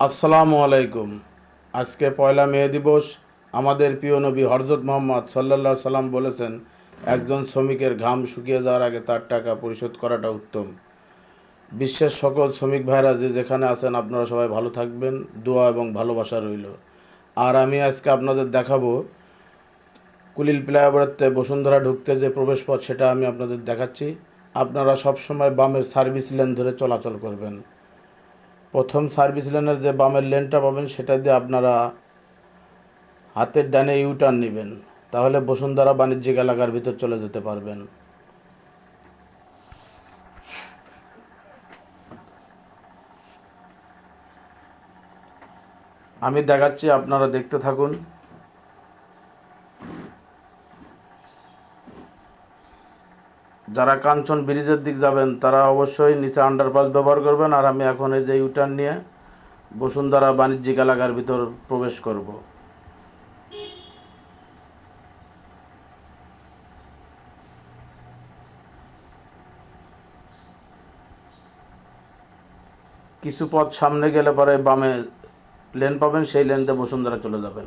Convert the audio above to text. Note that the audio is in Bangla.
আসসালামু আলাইকুম। আজকে পয়লা মে দিবস। আমাদের প্রিয় নবী হযরত মুহাম্মদ সাল্লাল্লাহু আলাইহি সাল্লাম বলেছেন, একজন শ্রমিকের ঘাম শুকিয়ে যাওয়ার আগে তার টাকা পরিশোধ করাটা উত্তম। বিশ্বের সকল শ্রমিক ভাইরা যে যেখানে আছেন, আপনারা সবাই ভালো থাকবেন। দোয়া এবং ভালোবাসা রইল। আর আমি আজকে আপনাদের দেখাবো কুলিল ফ্লাইওভারেতে বসুন্ধরা ঢুকতে যে প্রবেশপথ, সেটা আমি আপনাদের দেখাচ্ছি। আপনারা সবসময় বামের সার্ভিস লেন ধরে চলাচল করবেন। প্রথম সার্ভিস লেনের যে বামের লেনটা পাবেন, সেটা দিয়ে আপনারা হাতের ডানে ইউটার্ন নেবেন। তাহলে বসুন্ধরা বাণিজ্যিক এলাকার ভিতর চলে যেতে পারবেন। আমি দেখাচ্ছি, আপনারা দেখতে থাকুন। যারা কাঞ্চন ব্রিজের দিক যাবেন, তারা অবশ্যই নিচে আন্ডারপাস ব্যবহার করবেন। আর আমি এখন এই যে ইউটার্ন নিয়ে বসুন্ধরা বাণিজ্যিক এলাকার ভিতর প্রবেশ করব। কিছু পথ সামনে গেলে পরে বামে লেন পাবেন, সেই লেন দিয়ে বসুন্ধরা চলে যাবেন।